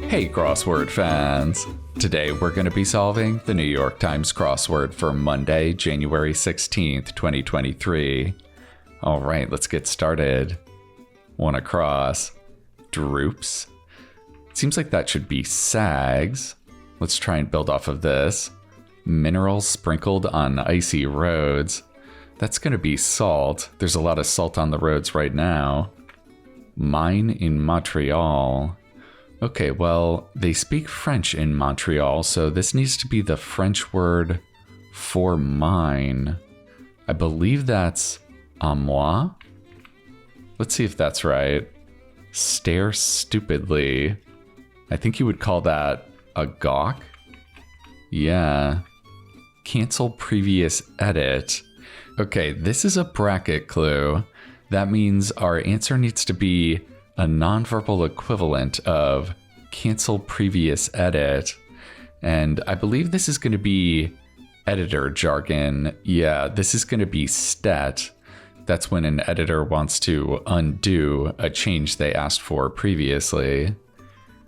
Hey crossword fans! Today we're going to be solving the New York Times crossword for Monday, January 16th, 2023. Alright, let's get started. One across. Droops. Seems like that should be sags. Let's try and build off of this. Minerals sprinkled on icy roads. That's going to be salt. There's a lot of salt on the roads right now. Mine in Montreal. Okay, well, they speak French in Montreal, so this needs to be the French word for mine. I believe that's à moi. Let's see if that's right. Stare stupidly. I think you would call that a gawk. Yeah. Cancel previous edit. Okay, this is a bracket clue. That means our answer needs to be a nonverbal equivalent of cancel previous edit. And I believe this is going to be editor jargon. Yeah, this is going to be stet. That's when an editor wants to undo a change they asked for previously.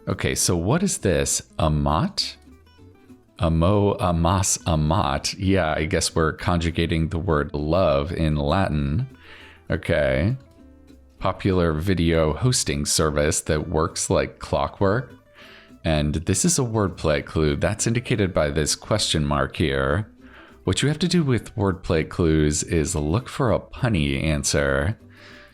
Okay, so what is this? Amat? Amo, amas, amat. Yeah, I guess we're conjugating the word love in Latin. Okay. Popular video hosting service that works like clockwork. And this is a wordplay clue. That's indicated by this question mark here. What you have to do with wordplay clues is look for a punny answer.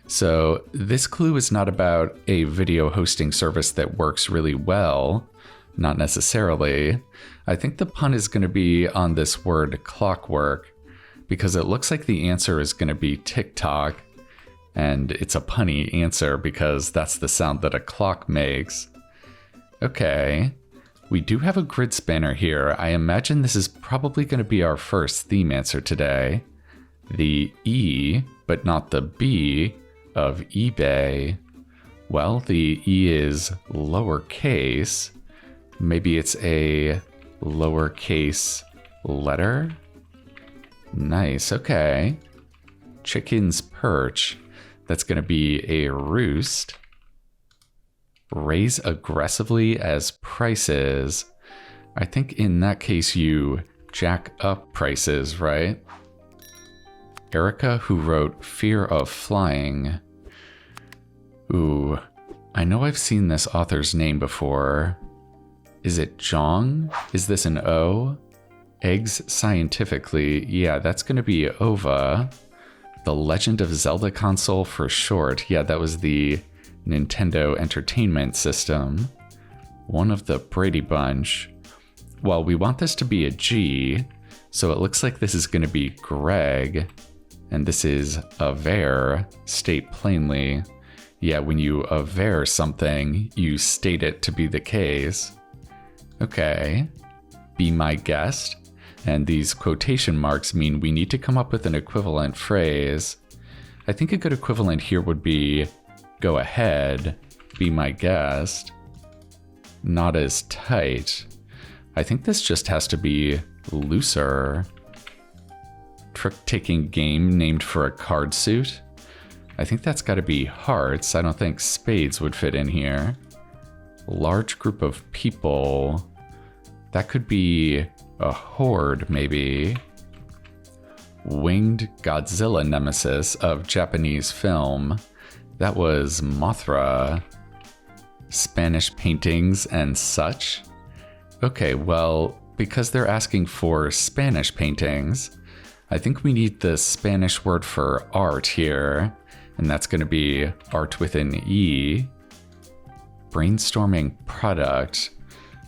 So this clue is not about a video hosting service that works really well. Not necessarily. I think the pun is going to be on this word clockwork because it looks like the answer is going to be TikTok. And it's a punny answer because that's the sound that a clock makes. Okay, we do have a grid spanner here. I imagine this is probably going to be our first theme answer today. The E, but not the B, of eBay. Well, the E is lowercase. Maybe it's a lowercase letter? Nice, okay. Chicken's perch. That's going to be a roost. Raise aggressively as prices. I think in that case you jack up prices, right? Erica, who wrote Fear of Flying. Ooh, I know I've seen this author's name before. Is it Zhong? Is this an O? Eggs scientifically. Yeah, that's going to be Ova. The Legend of Zelda console for short. Yeah, that was the Nintendo Entertainment System. One of the Brady Bunch. Well, we want this to be a G, so it looks like this is going to be Greg. And this is aver, state plainly. Yeah, when you aver something, you state it to be the case. Okay. Be my guest. And these quotation marks mean we need to come up with an equivalent phrase. I think a good equivalent here would be, go ahead, be my guest. Not as tight. I think this just has to be looser. Trick-taking game named for a card suit. I think that's got to be hearts. I don't think spades would fit in here. Large group of people. That could be a horde, maybe. Winged Godzilla nemesis of Japanese film. That was Mothra. Spanish paintings and such. Okay, well, because they're asking for Spanish paintings, I think we need the Spanish word for art here. And that's going to be art with an E. Brainstorming product.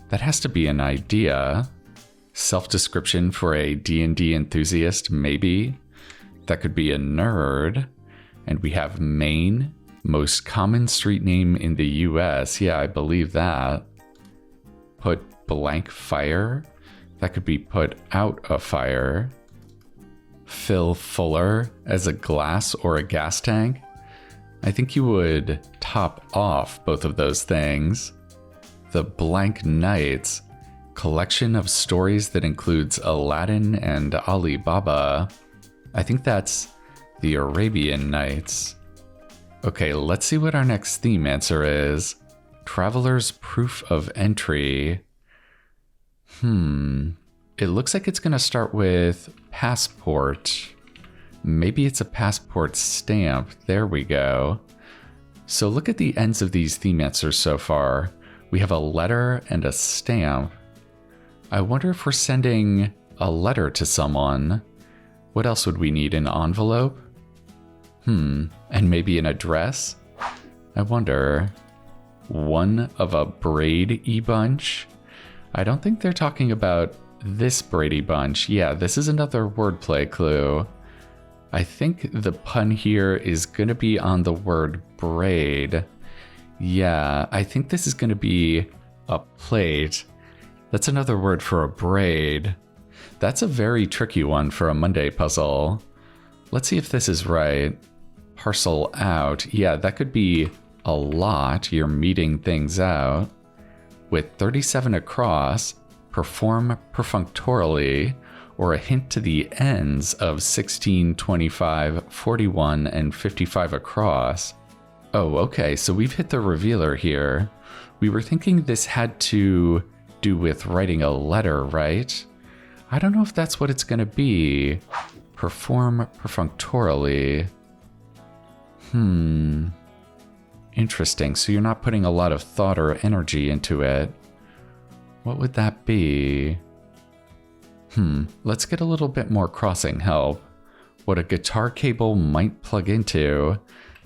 That has to be an idea. Self-description for a D&D enthusiast, maybe. That could be a nerd. And we have Maine, most common street name in the US. Yeah, I believe that. Put blank fire. That could be put out a fire. Fill fuller as a glass or a gas tank. I think you would top off both of those things. The Blank Nights. Collection of stories that includes Aladdin and Alibaba. I think that's the Arabian Nights. Okay, let's see what our next theme answer is. Traveler's proof of entry. It looks like it's going to start with passport. Maybe it's a passport stamp. There we go. So look at the ends of these theme answers so far. We have a letter and a stamp. I wonder if we're sending a letter to someone. What else would we need? An envelope? And maybe an address? I wonder. One of a Brady bunch? I don't think they're talking about this Brady Bunch. Yeah, this is another wordplay clue. I think the pun here is going to be on the word braid. Yeah, I think this is going to be a plate. That's another word for a braid. That's a very tricky one for a Monday puzzle. Let's see if this is right. Parcel out. Yeah, that could be a lot. You're meeting things out. With 37 across, perform perfunctorily, or a hint to the ends of 16, 25, 41, and 55 across. Oh, okay, so we've hit the revealer here. We were thinking this had to do with writing a letter, right? I don't know if that's what it's going to be. Perform perfunctorily. Interesting, so you're not putting a lot of thought or energy into it. What would that be? Let's get a little bit more crossing help. What a guitar cable might plug into.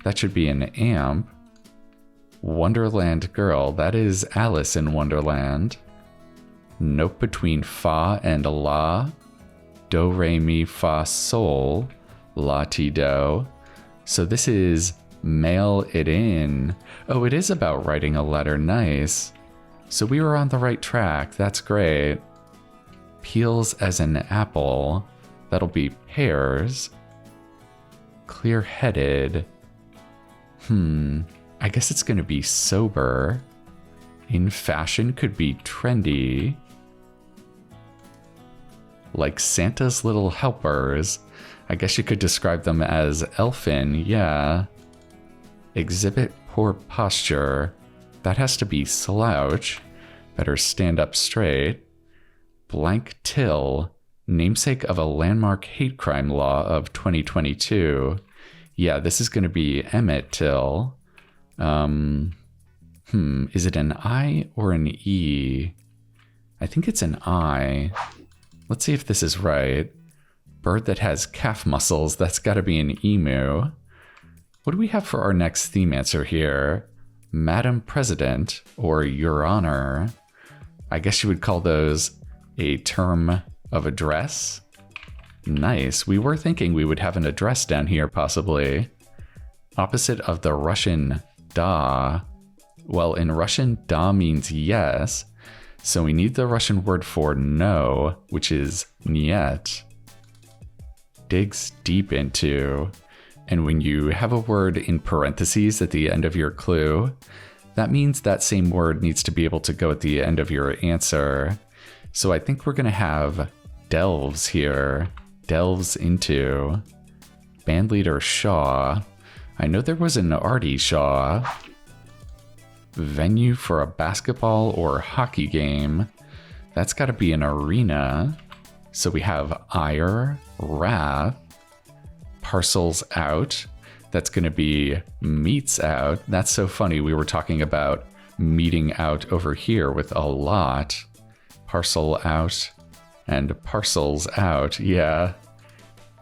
That should be an amp. Wonderland Girl, that is Alice in Wonderland. Note between fa and la. Do, re, mi, fa, sol. La, ti, do. So this is mail it in. Oh, it is about writing a letter. Nice. So we were on the right track. That's great. Peels as an apple. That'll be pears. Clear-headed. I guess it's going to be sober. In fashion could be trendy. Like Santa's little helpers. I guess you could describe them as elfin, yeah. Exhibit poor posture. That has to be slouch. Better stand up straight. Blank till. Namesake of a landmark hate crime law of 2022. Yeah, this is going to be Emmett Till. Is it an I or an E? I think it's an I. Let's see if this is right. Bird that has calf muscles, that's got to be an emu. What do we have for our next theme answer here? Madam President, or Your Honor. I guess you would call those a term of address. Nice. We were thinking we would have an address down here, possibly. Opposite of the Russian da. Well, in Russian, da means yes. So we need the Russian word for no, which is niet. Digs deep into. And when you have a word in parentheses at the end of your clue, that means that same word needs to be able to go at the end of your answer. So I think we're going to have delves here. Delves into. Bandleader Shaw. I know there was an Artie Shaw. Venue for a basketball or hockey game. That's got to be an arena. So we have ire, wrath, parcels out. That's going to be meets out. That's so funny. We were talking about meeting out over here with a lot. Parcel out and parcels out. Yeah.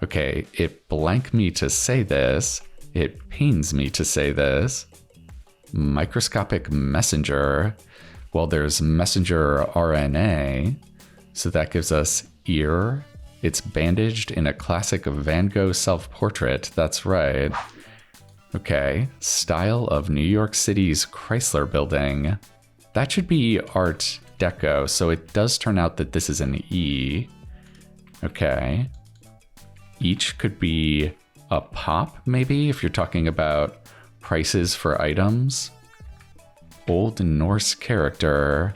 Okay, it blank me to say this. It pains me to say this. Microscopic messenger. Well, there's messenger RNA. So that gives us ear. It's bandaged in a classic Van Gogh self-portrait. That's right. Okay. Style of New York City's Chrysler Building. That should be Art Deco. So it does turn out that this is an E. Okay. Each could be a pop, maybe, if you're talking about prices for items. Old Norse character.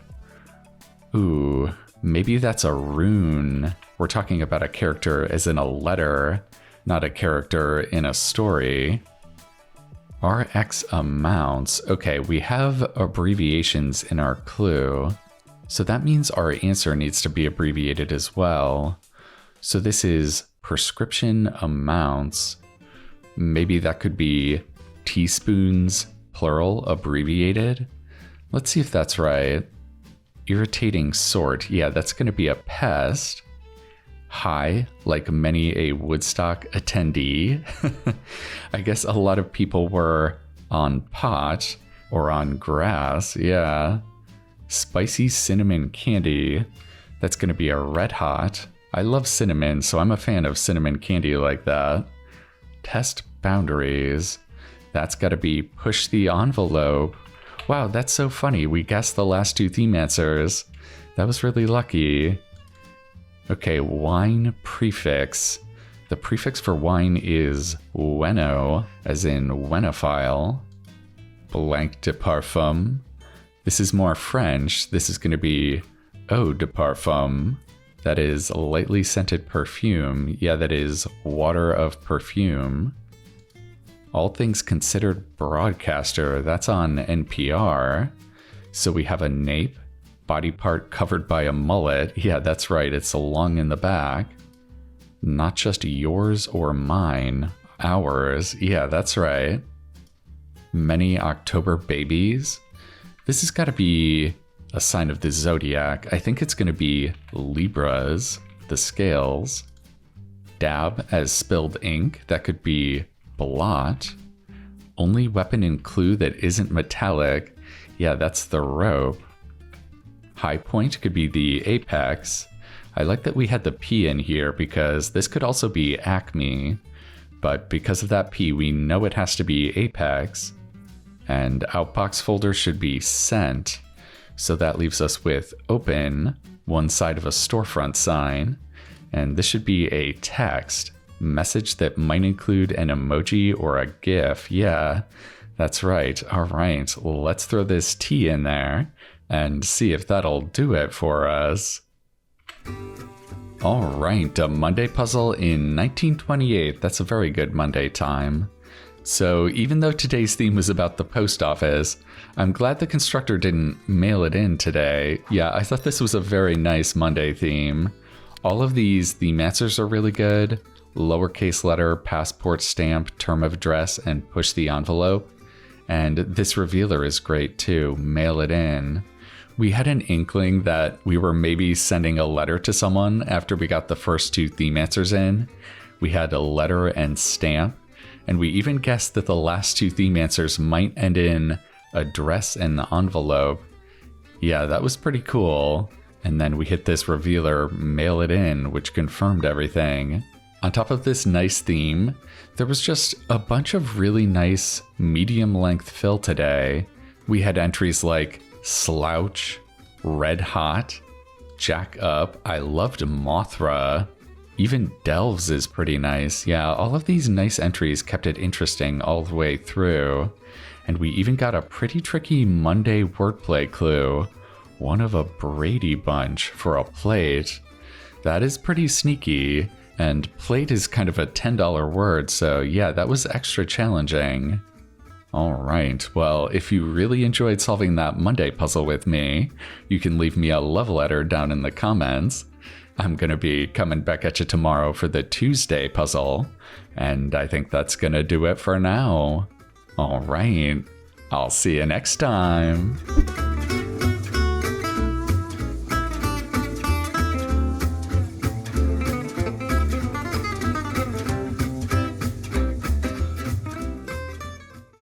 Ooh, maybe that's a rune. We're talking about a character as in a letter, not a character in a story. RX amounts. Okay, we have abbreviations in our clue. So that means our answer needs to be abbreviated as well. So this is prescription amounts. Maybe that could be teaspoons, plural, abbreviated. Let's see if that's right. Irritating sort. Yeah, that's going to be a pest. High, like many a Woodstock attendee. I guess a lot of people were on pot or on grass. Yeah. Spicy cinnamon candy. That's going to be a red hot. I love cinnamon, so I'm a fan of cinnamon candy like that. Test boundaries. That's got to be push the envelope. Wow, that's so funny. We guessed the last two theme answers. That was really lucky. Okay, wine prefix. The prefix for wine is weno, as in wenophile. Blanc de parfum. This is more French. This is going to be eau de parfum. That is lightly scented perfume. Yeah, that is water of perfume. All Things Considered broadcaster. That's on NPR. So we have a nape. Body part covered by a mullet. Yeah, that's right. It's a lung in the back. Not just yours or mine. Ours. Yeah, that's right. Many October babies. This has got to be a sign of the zodiac. I think it's going to be Libras, the scales. Dab as spilled ink. That could be blot. Only weapon in clue that isn't metallic. Yeah, that's the rope. High point could be the apex. I like that we had the P in here because this could also be acme, but because of that P, we know it has to be apex. And outbox folder should be sent. So that leaves us with open, one side of a storefront sign. And this should be a text message that might include an emoji or a GIF. Yeah, that's right. All right, let's throw this T in there and see if that'll do it for us. All right, a Monday puzzle in 1928. That's a very good Monday time. So even though today's theme was about the post office, I'm glad the constructor didn't mail it in today. Yeah, I thought this was a very nice Monday theme. All of these theme answers are really good. Lowercase letter, passport stamp, term of address, and push the envelope. And this revealer is great too, mail it in. We had an inkling that we were maybe sending a letter to someone after we got the first two theme answers in. We had a letter and stamp, and we even guessed that the last two theme answers might end in address and envelope. Yeah, that was pretty cool. And then we hit this revealer, mail it in, which confirmed everything. On top of this nice theme, there was just a bunch of really nice medium-length fill today. We had entries like slouch, red hot, jack up. I loved Mothra. Even Delves is pretty nice. Yeah, all of these nice entries kept it interesting all the way through. And we even got a pretty tricky Monday wordplay clue. One of a Brady Bunch for a plate. That is pretty sneaky. And plate is kind of a $10 word, so yeah, that was extra challenging. All right, well, if you really enjoyed solving that Monday puzzle with me, you can leave me a love letter down in the comments. I'm going to be coming back at you tomorrow for the Tuesday puzzle, and I think that's going to do it for now. All right, I'll see you next time.